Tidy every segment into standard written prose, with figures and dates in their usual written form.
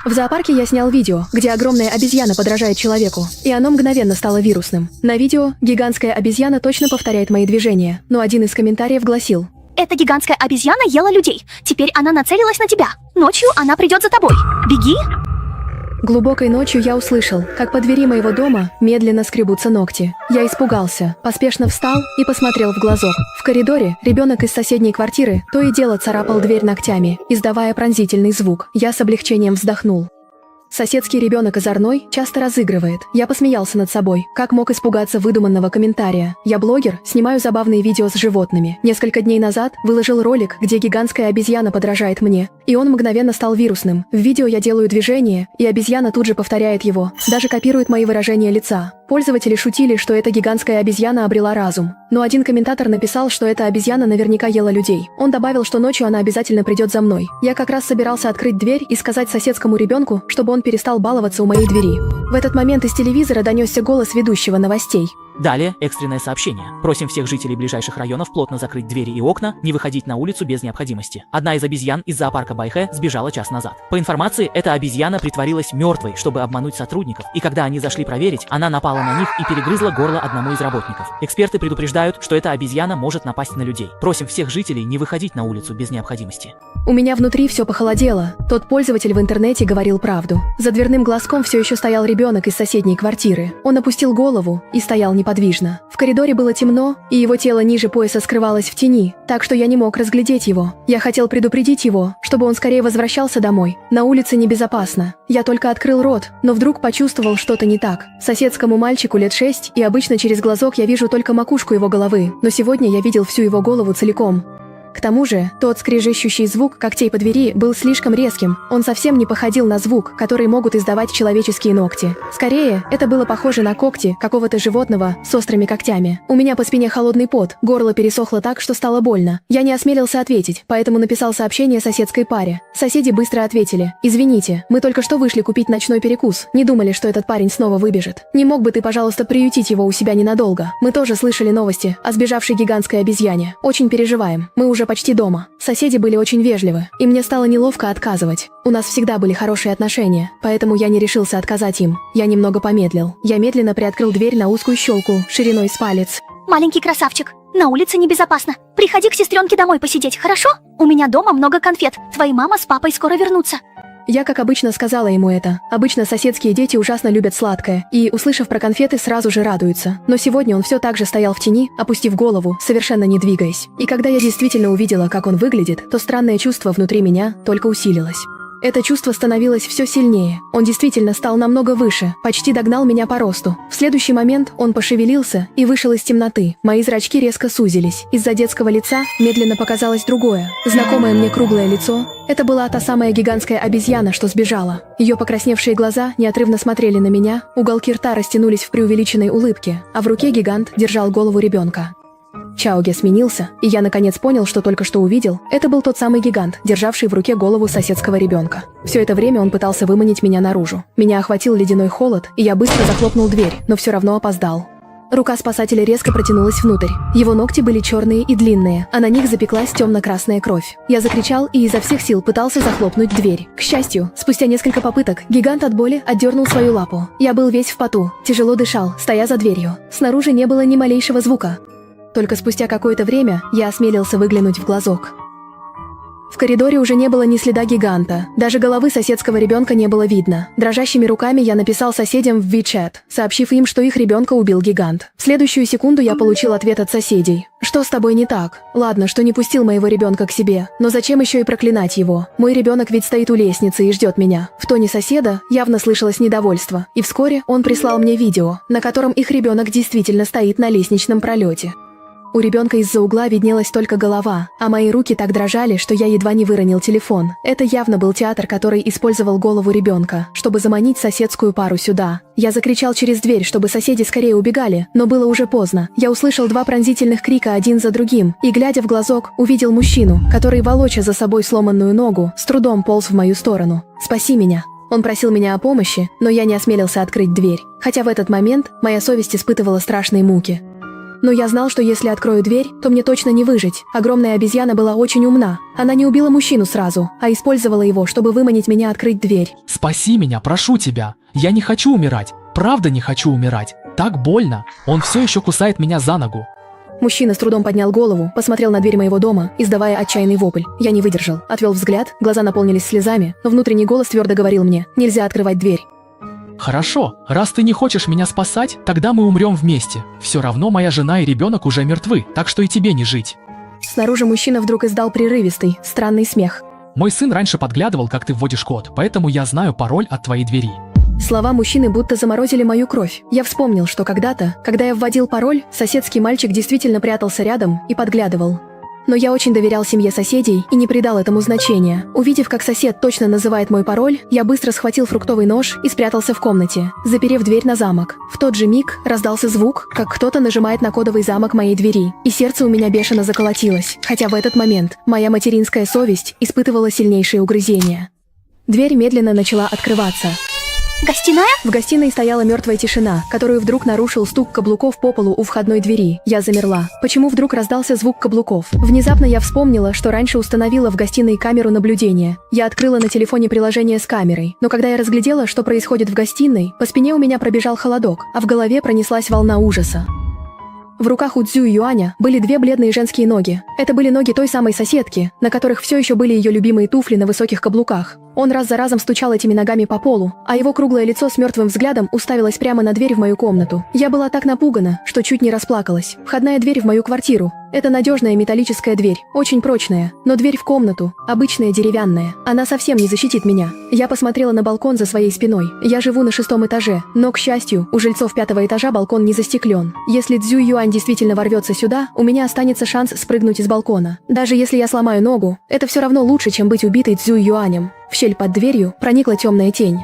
В зоопарке я снял видео, где огромная обезьяна подражает человеку, и оно мгновенно стало вирусным. На видео гигантская обезьяна точно повторяет мои движения, но один из комментариев гласил: «Эта гигантская обезьяна ела людей. Теперь она нацелилась на тебя. Ночью она придет за тобой. Беги!» Глубокой ночью я услышал, как по двери моего дома медленно скребутся ногти. Я испугался, поспешно встал и посмотрел в глазок. В коридоре ребенок из соседней квартиры то и дело царапал дверь ногтями, издавая пронзительный звук. Я с облегчением вздохнул. Соседский ребенок озорной часто разыгрывает. Я посмеялся над собой. Как мог испугаться выдуманного комментария? Я блогер, снимаю забавные видео с животными. Несколько дней назад выложил ролик, где гигантская обезьяна подражает мне. И он мгновенно стал вирусным. В видео я делаю движение, и обезьяна тут же повторяет его. Даже копирует мои выражения лица. Пользователи шутили, что эта гигантская обезьяна обрела разум. Но один комментатор написал, что эта обезьяна наверняка ела людей. Он добавил, что ночью она обязательно придет за мной. Я как раз собирался открыть дверь и сказать соседскому ребенку, чтобы он перестал баловаться у моей двери. В этот момент из телевизора донесся голос ведущего новостей. Далее экстренное сообщение. Просим всех жителей ближайших районов плотно закрыть двери и окна, не выходить на улицу без необходимости. Одна из обезьян из зоопарка Байхэ сбежала час назад. По информации, эта обезьяна притворилась мертвой, чтобы обмануть сотрудников, и когда они зашли проверить, она напала на них и перегрызла горло одному из работников. Эксперты предупреждают, что эта обезьяна может напасть на людей. Просим всех жителей не выходить на улицу без необходимости. У меня внутри все похолодело. Тот пользователь в интернете говорил правду. За дверным глазком все еще стоял ребенок из соседней квартиры. Он опустил голову и стоял неподвижно. В коридоре было темно, и его тело ниже пояса скрывалось в тени, так что я не мог разглядеть его. Я хотел предупредить его, чтобы он скорее возвращался домой. На улице небезопасно. Я только открыл рот, но вдруг почувствовал что-то не так. Соседскому мальчику лет 6, и обычно через глазок я вижу только макушку его головы, но сегодня я видел всю его голову целиком. К тому же, тот скрежещущий звук когтей по двери был слишком резким. Он совсем не походил на звук, который могут издавать человеческие ногти. Скорее, это было похоже на когти какого-то животного с острыми когтями. У меня по спине холодный пот, горло пересохло так, что стало больно. Я не осмелился ответить, поэтому написал сообщение соседской паре. Соседи быстро ответили: «Извините, мы только что вышли купить ночной перекус. Не думали, что этот парень снова выбежит. Не мог бы ты, пожалуйста, приютить его у себя ненадолго? Мы тоже слышали новости о сбежавшей гигантской обезьяне. Очень переживаем. Мы уже почти дома». Соседи были очень вежливы, и мне стало неловко отказывать. У нас всегда были хорошие отношения, поэтому я не решился отказать им. Я немного помедлил. Я медленно приоткрыл дверь на узкую щелку, шириной с палец. «Маленький красавчик, на улице небезопасно. Приходи к сестренке домой посидеть, хорошо? У меня дома много конфет. Твои мама с папой скоро вернутся». Я, как обычно, сказала ему это. Обычно соседские дети ужасно любят сладкое, и, услышав про конфеты, сразу же радуются. Но сегодня он все так же стоял в тени, опустив голову, совершенно не двигаясь. И когда я действительно увидела, как он выглядит, то странное чувство внутри меня только усилилось. Это чувство становилось все сильнее. Он действительно стал намного выше, почти догнал меня по росту. В следующий момент он пошевелился и вышел из темноты. Мои зрачки резко сузились. Из-за детского лица медленно показалось другое, знакомое мне круглое лицо. Это была та самая гигантская обезьяна, что сбежала. Ее покрасневшие глаза неотрывно смотрели на меня, уголки рта растянулись в преувеличенной улыбке, а в руке гигант держал голову ребенка. Чаоге сменился, и я наконец понял, что только что увидел. Это был тот самый гигант, державший в руке голову соседского ребенка. Все это время он пытался выманить меня наружу. Меня охватил ледяной холод, и я быстро захлопнул дверь, но все равно опоздал. Рука спасателя резко протянулась внутрь. Его ногти были черные и длинные, а на них запеклась темно-красная кровь. Я закричал и изо всех сил пытался захлопнуть дверь. К счастью, спустя несколько попыток, гигант от боли отдернул свою лапу. Я был весь в поту, тяжело дышал, стоя за дверью. Снаружи не было ни малейшего звука. Только спустя какое-то время я осмелился выглянуть в глазок. В коридоре уже не было ни следа гиганта. Даже головы соседского ребенка не было видно. Дрожащими руками я написал соседям в WeChat, сообщив им, что их ребенка убил гигант. В следующую секунду я получил ответ от соседей. «Что с тобой не так? Ладно, что не пустил моего ребенка к себе, но зачем еще и проклинать его? Мой ребенок ведь стоит у лестницы и ждет меня». В тоне соседа явно слышалось недовольство, и вскоре он прислал мне видео, на котором их ребенок действительно стоит на лестничном пролете. У ребенка из-за угла виднелась только голова, а мои руки так дрожали, что я едва не выронил телефон. Это явно был театр, который использовал голову ребенка, чтобы заманить соседскую пару сюда. Я закричал через дверь, чтобы соседи скорее убегали, но было уже поздно. Я услышал два пронзительных крика один за другим, и, глядя в глазок, увидел мужчину, который, волоча за собой сломанную ногу, с трудом полз в мою сторону. «Спаси меня!» Он просил меня о помощи, но я не осмелился открыть дверь, хотя в этот момент моя совесть испытывала страшные муки. Но я знал, что если открою дверь, то мне точно не выжить. Огромная обезьяна была очень умна. Она не убила мужчину сразу, а использовала его, чтобы выманить меня открыть дверь. Спаси меня, прошу тебя. Я не хочу умирать. Правда не хочу умирать. Так больно. Он все еще кусает меня за ногу. Мужчина с трудом поднял голову, посмотрел на дверь моего дома, издавая отчаянный вопль. Я не выдержал, отвел взгляд, глаза наполнились слезами, но внутренний голос твердо говорил мне: нельзя открывать дверь. Хорошо, раз ты не хочешь меня спасать, тогда мы умрем вместе. Все равно моя жена и ребенок уже мертвы, так что и тебе не жить. Снаружи мужчина вдруг издал прерывистый, странный смех. Мой сын раньше подглядывал, как ты вводишь код, поэтому я знаю пароль от твоей двери. Слова мужчины будто заморозили мою кровь. Я вспомнил, что когда-то, когда я вводил пароль, соседский мальчик действительно прятался рядом и подглядывал. Но я очень доверял семье соседей и не придал этому значения. Увидев, как сосед точно называет мой пароль, я быстро схватил фруктовый нож и спрятался в комнате, заперев дверь на замок. В тот же миг раздался звук, как кто-то нажимает на кодовый замок моей двери, и сердце у меня бешено заколотилось, хотя в этот момент моя материнская совесть испытывала сильнейшие угрызения. Дверь медленно начала открываться. Гостиная? В гостиной стояла мертвая тишина, которую вдруг нарушил стук каблуков по полу у входной двери. Я замерла. Почему вдруг раздался звук каблуков? Внезапно я вспомнила, что раньше установила в гостиной камеру наблюдения. Я открыла на телефоне приложение с камерой, но когда я разглядела, что происходит в гостиной, по спине у меня пробежал холодок, а в голове пронеслась волна ужаса. В руках у Цзю Юаня были две бледные женские ноги. Это были ноги той самой соседки, на которых все еще были ее любимые туфли на высоких каблуках. Он раз за разом стучал этими ногами по полу, а его круглое лицо с мертвым взглядом уставилось прямо на дверь в мою комнату. Я была так напугана, что чуть не расплакалась. Входная дверь в мою квартиру. Это надежная металлическая дверь, очень прочная, но дверь в комнату, обычная деревянная. Она совсем не защитит меня. Я посмотрела на балкон за своей спиной. Я живу на 6-м этаже, но, к счастью, у жильцов 5-го этажа балкон не застеклен. Если Цзю Юань действительно ворвется сюда, у меня останется шанс спрыгнуть из балкона. Даже если я сломаю ногу, это все равно лучше, чем быть убитой Цзю Юанем. В щель под дверью проникла темная тень.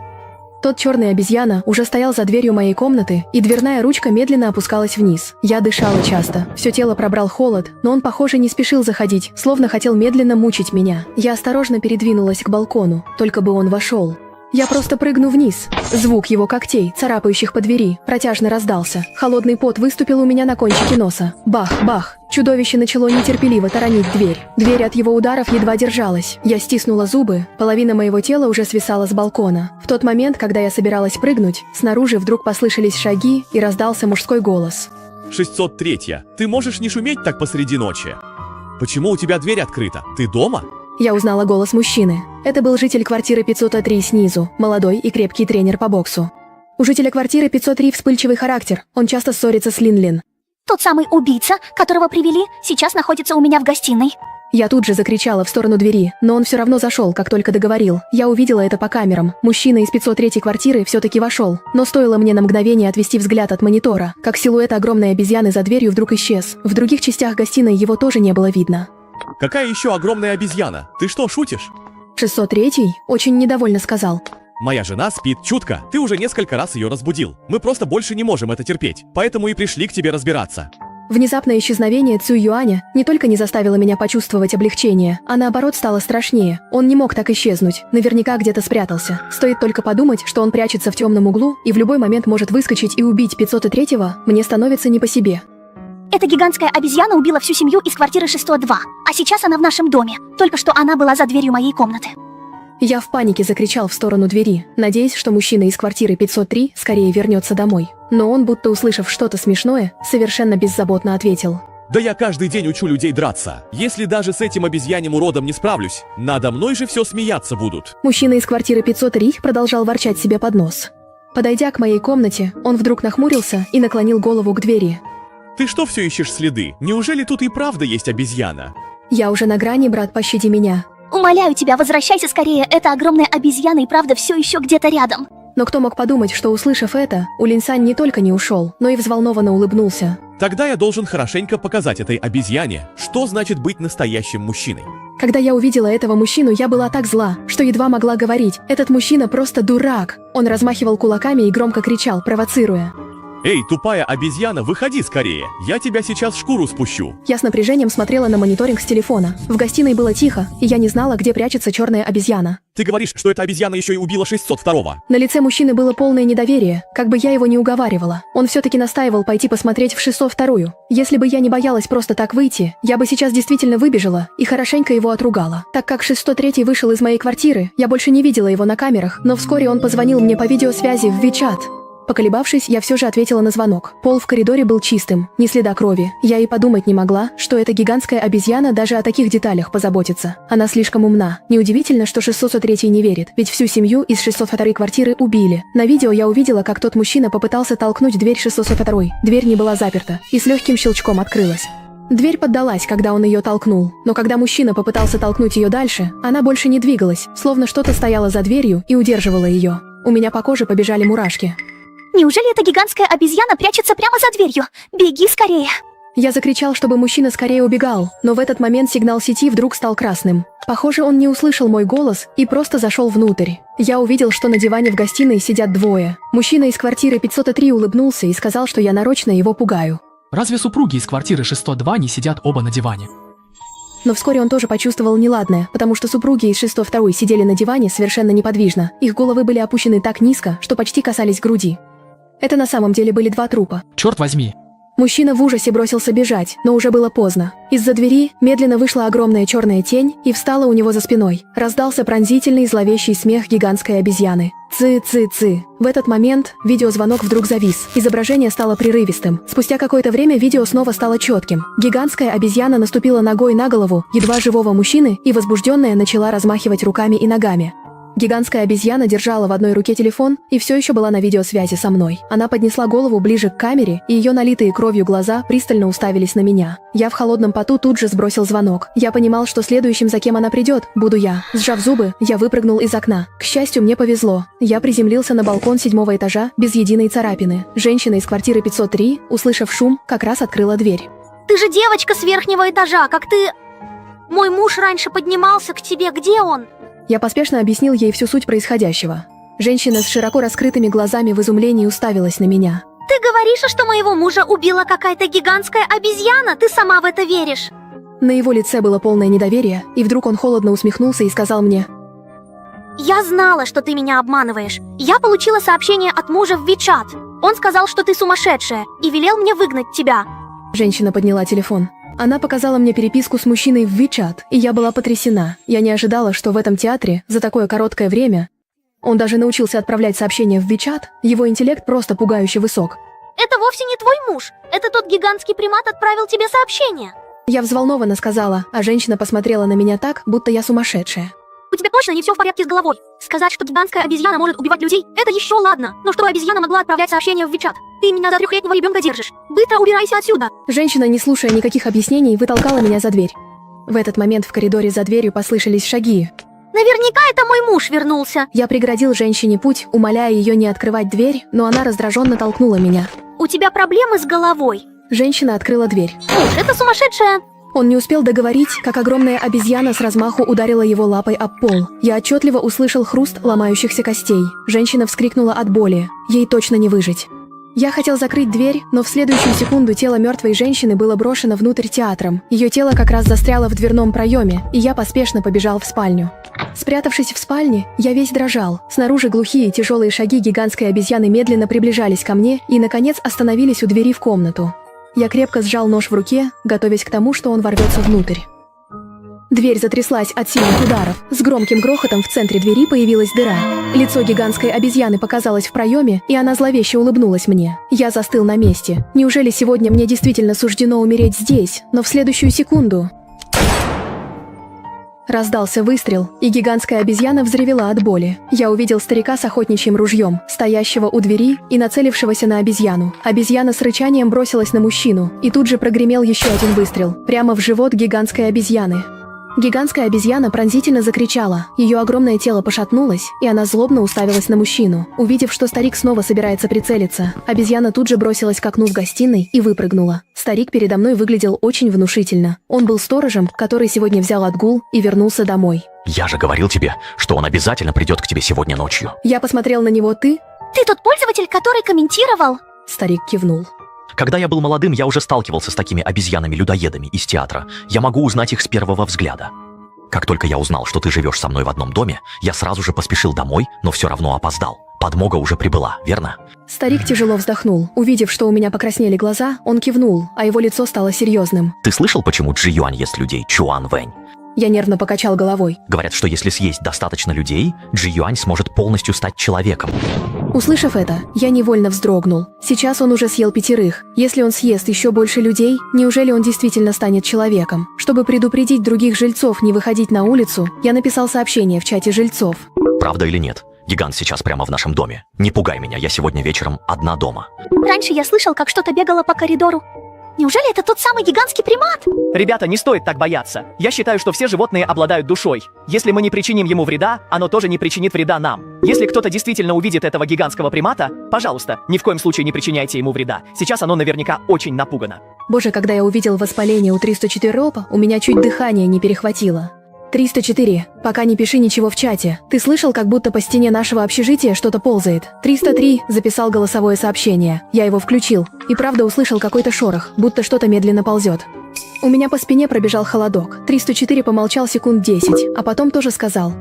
Тот черный обезьяна уже стоял за дверью моей комнаты, и дверная ручка медленно опускалась вниз. Я дышала часто. Все тело пробрал холод, но он, похоже, не спешил заходить, словно хотел медленно мучить меня. Я осторожно передвинулась к балкону, только бы он вошел. Я просто прыгну вниз. Звук его когтей, царапающих по двери, протяжно раздался. Холодный пот выступил у меня на кончике носа. Бах, бах. Чудовище начало нетерпеливо таранить дверь. Дверь от его ударов едва держалась. Я стиснула зубы, половина моего тела уже свисала с балкона. В тот момент, когда я собиралась прыгнуть, снаружи вдруг послышались шаги и раздался мужской голос. 603-я. Ты можешь не шуметь так посреди ночи? Почему у тебя дверь открыта? Ты дома? Я узнала голос мужчины. Это был житель квартиры 503 снизу, молодой и крепкий тренер по боксу. У жителя квартиры 503 вспыльчивый характер, он часто ссорится с Лин-Лин. Тот самый убийца, которого привели, сейчас находится у меня в гостиной. Я тут же закричала в сторону двери, но он все равно зашел, как только договорил. Я увидела это по камерам. Мужчина из 503 квартиры все-таки вошел, но стоило мне на мгновение отвести взгляд от монитора, как силуэт огромной обезьяны за дверью вдруг исчез. В других частях гостиной его тоже не было видно. Какая еще огромная обезьяна? Ты что, шутишь? 603-й очень недовольно сказал. Моя жена спит чутко. Ты уже несколько раз ее разбудил. Мы просто больше не можем это терпеть, поэтому и пришли к тебе разбираться. Внезапное исчезновение Цю Юаня не только не заставило меня почувствовать облегчение, а наоборот стало страшнее. Он не мог так исчезнуть, наверняка где-то спрятался. Стоит только подумать, что он прячется в темном углу и в любой момент может выскочить и убить 503-го, мне становится не по себе. Эта гигантская обезьяна убила всю семью из квартиры 602, а сейчас она в нашем доме. Только что она была за дверью моей комнаты. Я в панике закричал в сторону двери, надеясь, что мужчина из квартиры 503 скорее вернется домой. Но он, будто услышав что-то смешное, совершенно беззаботно ответил. Да я каждый день учу людей драться. Если даже с этим обезьяньим уродом не справлюсь, надо мной же все смеяться будут. Мужчина из квартиры 503 продолжал ворчать себе под нос. Подойдя к моей комнате, он вдруг нахмурился и наклонил голову к двери. Ты что все ищешь следы? Неужели тут и правда есть обезьяна? Я уже на грани, брат, пощади меня. Умоляю тебя, возвращайся скорее, эта огромная обезьяна и правда все еще где-то рядом. Но кто мог подумать, что, услышав это, Улинсань не только не ушел, но и взволнованно улыбнулся. Тогда я должен хорошенько показать этой обезьяне, что значит быть настоящим мужчиной. Когда я увидела этого мужчину, я была так зла, что едва могла говорить. Этот мужчина просто дурак. Он размахивал кулаками и громко кричал, провоцируя. Эй, тупая обезьяна, выходи скорее. Я тебя сейчас в шкуру спущу. Я с напряжением смотрела на мониторинг с телефона. В гостиной было тихо, и я не знала, где прячется черная обезьяна. Ты говоришь, что эта обезьяна еще и убила 602-го. На лице мужчины было полное недоверие, как бы я его не уговаривала. Он все-таки настаивал пойти посмотреть в 602-ю. Если бы я не боялась просто так выйти, я бы сейчас действительно выбежала и хорошенько его отругала. Так как 603-й вышел из моей квартиры, я больше не видела его на камерах, но вскоре он позвонил мне по видеосвязи в WeChat. Поколебавшись, я все же ответила на звонок. Пол в коридоре был чистым, ни следа крови. Я и подумать не могла, что эта гигантская обезьяна даже о таких деталях позаботится. Она слишком умна. Неудивительно, что 603-й не верит, ведь всю семью из 602-й квартиры убили. На видео я увидела, как тот мужчина попытался толкнуть дверь 602-й. Дверь не была заперта и с легким щелчком открылась. Дверь поддалась, когда он ее толкнул, но когда мужчина попытался толкнуть ее дальше, она больше не двигалась, словно что-то стояло за дверью и удерживало ее. У меня по коже побежали мурашки. Неужели эта гигантская обезьяна прячется прямо за дверью? Беги скорее! Я закричал, чтобы мужчина скорее убегал, но в этот момент сигнал сети вдруг стал красным. Похоже, он не услышал мой голос и просто зашел внутрь. Я увидел, что на диване в гостиной сидят двое. Мужчина из квартиры 503 улыбнулся и сказал, что я нарочно его пугаю. Разве супруги из квартиры 602 не сидят оба на диване? Но вскоре он тоже почувствовал неладное, потому что супруги из 602 сидели на диване совершенно неподвижно. Их головы были опущены так низко, что почти касались груди. Это на самом деле были два трупа. Черт возьми! Мужчина в ужасе бросился бежать, но уже было поздно. Из-за двери медленно вышла огромная черная тень и встала у него за спиной. Раздался пронзительный зловещий смех гигантской обезьяны. Цы-цы-цы. В этот момент видеозвонок вдруг завис. Изображение стало прерывистым. Спустя какое-то время видео снова стало четким. Гигантская обезьяна наступила ногой на голову едва живого мужчины и возбужденная начала размахивать руками и ногами. Гигантская обезьяна держала в одной руке телефон и все еще была на видеосвязи со мной. Она поднесла голову ближе к камере, и ее налитые кровью глаза пристально уставились на меня. Я в холодном поту тут же сбросил звонок. Я понимал, что следующим, за кем она придет, буду я. Сжав зубы, я выпрыгнул из окна. К счастью, мне повезло. Я приземлился на балкон 7-го этажа без единой царапины. Женщина из квартиры 503, услышав шум, как раз открыла дверь. Ты же девочка с верхнего этажа, как ты... Мой муж раньше поднимался к тебе, где он? Я поспешно объяснил ей всю суть происходящего. Женщина с широко раскрытыми глазами в изумлении уставилась на меня. Ты говоришь, что моего мужа убила какая-то гигантская обезьяна? Ты сама в это веришь? На его лице было полное недоверие, и вдруг он холодно усмехнулся и сказал мне: Я знала, что ты меня обманываешь. Я получила сообщение от мужа в WeChat. Он сказал, что ты сумасшедшая, и велел мне выгнать тебя. Женщина подняла телефон. Она показала мне переписку с мужчиной в WeChat, и я была потрясена. Я не ожидала, что в этом театре за такое короткое время он даже научился отправлять сообщения в WeChat. Его интеллект просто пугающе высок. Это вовсе не твой муж. Это тот гигантский примат отправил тебе сообщение. Я взволнованно сказала, а женщина посмотрела на меня так, будто я сумасшедшая. У тебя точно не все в порядке с головой. Сказать, что гигантская обезьяна может убивать людей, это еще ладно. Но что обезьяна могла отправлять сообщения в WeChat? Ты меня за 3-летнего ребенка держишь. Быстро убирайся отсюда. Женщина, не слушая никаких объяснений, вытолкала меня за дверь. В этот момент в коридоре за дверью послышались шаги. Наверняка это мой муж вернулся. Я преградил женщине путь, умоляя ее не открывать дверь, но она раздраженно толкнула меня. У тебя проблемы с головой? Женщина открыла дверь. Муж, это сумасшедшая. Он не успел договорить, как огромная обезьяна с размаху ударила его лапой об пол. Я отчетливо услышал хруст ломающихся костей. Женщина вскрикнула от боли. Ей точно не выжить. Я хотел закрыть дверь, но в следующую секунду тело мертвой женщины было брошено внутрь театром. Ее тело как раз застряло в дверном проеме, и я поспешно побежал в спальню. Спрятавшись в спальне, я весь дрожал. Снаружи глухие тяжелые шаги гигантской обезьяны медленно приближались ко мне и, наконец, остановились у двери в комнату. Я крепко сжал нож в руке, готовясь к тому, что он ворвется внутрь. Дверь затряслась от сильных ударов. С громким грохотом в центре двери появилась дыра. Лицо гигантской обезьяны показалось в проеме, и она зловеще улыбнулась мне. Я застыл на месте. Неужели сегодня мне действительно суждено умереть здесь? Но в следующую секунду... Раздался выстрел, и гигантская обезьяна взревела от боли. Я увидел старика с охотничьим ружьем, стоящего у двери и нацелившегося на обезьяну. Обезьяна с рычанием бросилась на мужчину, и тут же прогремел еще один выстрел, прямо в живот гигантской обезьяны. Гигантская обезьяна пронзительно закричала, ее огромное тело пошатнулось, и она злобно уставилась на мужчину. Увидев, что старик снова собирается прицелиться, обезьяна тут же бросилась к окну в гостиной и выпрыгнула. Старик передо мной выглядел очень внушительно. Он был сторожем, который сегодня взял отгул и вернулся домой. Я же говорил тебе, что он обязательно придет к тебе сегодня ночью. Я посмотрел на него. Ты тот пользователь, который комментировал? Старик кивнул. Когда я был молодым, я уже сталкивался с такими обезьянами-людоедами из театра. Я могу узнать их с первого взгляда. Как только я узнал, что ты живешь со мной в одном доме, я сразу же поспешил домой, но все равно опоздал. Подмога уже прибыла, верно? Старик тяжело вздохнул. Увидев, что у меня покраснели глаза, он кивнул, а его лицо стало серьезным. Ты слышал, почему Джи Юань ест людей Чуан Вэнь? Я нервно покачал головой. Говорят, что если съесть достаточно людей, Джи Юань сможет полностью стать человеком. Услышав это, я невольно вздрогнул. Сейчас он уже съел 5. Если он съест еще больше людей, неужели он действительно станет человеком? Чтобы предупредить других жильцов не выходить на улицу, я написал сообщение в чате жильцов. Правда или нет? Гигант сейчас прямо в нашем доме. Не пугай меня, я сегодня вечером одна дома. Раньше я слышал, как что-то бегало по коридору. Неужели это тот самый гигантский примат? Ребята, не стоит так бояться. Я считаю, что все животные обладают душой. Если мы не причиним ему вреда, оно тоже не причинит вреда нам. Если кто-то действительно увидит этого гигантского примата, пожалуйста, ни в коем случае не причиняйте ему вреда. Сейчас оно наверняка очень напугано. Боже, когда я увидел воспаление у 304, у меня чуть дыхание не перехватило. 304. Пока не пиши ничего в чате. Ты слышал, как будто по стене нашего общежития что-то ползает? 303. Записал голосовое сообщение. Я его включил. И правда услышал какой-то шорох, будто что-то медленно ползет. У меня по спине пробежал холодок. 304 помолчал секунд 10, а потом тоже сказал.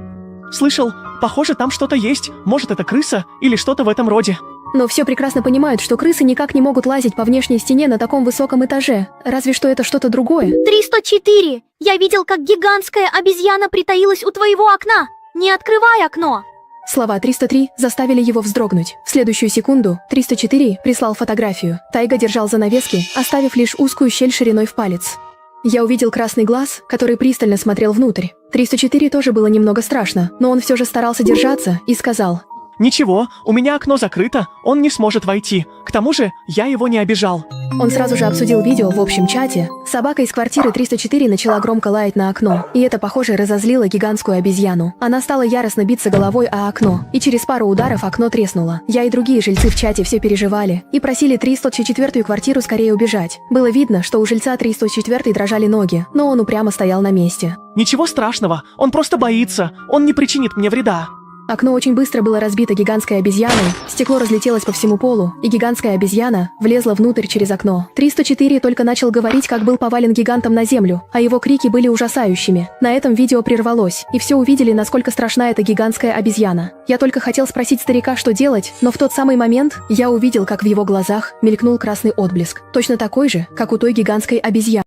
Слышал, похоже, там что-то есть. Может, это крыса или что-то в этом роде. Но все прекрасно понимают, что крысы никак не могут лазить по внешней стене на таком высоком этаже. Разве что это что-то другое. 304! Я видел, как гигантская обезьяна притаилась у твоего окна. Не открывай окно! Слова 303 заставили его вздрогнуть. В следующую секунду 304 прислал фотографию. Тайга держал занавески, оставив лишь узкую щель шириной в палец. Я увидел красный глаз, который пристально смотрел внутрь. 304 тоже было немного страшно, но он все же старался держаться и сказал: Ничего, у меня окно закрыто, он не сможет войти. К тому же, я его не обижал. Он сразу же обсудил видео в общем чате. Собака из квартиры 304 начала громко лаять на окно, и это, похоже, разозлило гигантскую обезьяну. Она стала яростно биться головой о окно, и через пару ударов окно треснуло. Я и другие жильцы в чате все переживали и просили 304 квартиру скорее убежать. Было видно, что у жильца 304 дрожали ноги, но он упрямо стоял на месте. Ничего страшного, он просто боится, он не причинит мне вреда. Окно очень быстро было разбито гигантской обезьяной, стекло разлетелось по всему полу, и гигантская обезьяна влезла внутрь через окно. 304 только начал говорить, как был повален гигантом на землю, а его крики были ужасающими. На этом видео прервалось, и все увидели, насколько страшна эта гигантская обезьяна. Я только хотел спросить старика, что делать, но в тот самый момент я увидел, как в его глазах мелькнул красный отблеск, точно такой же, как у той гигантской обезьяны.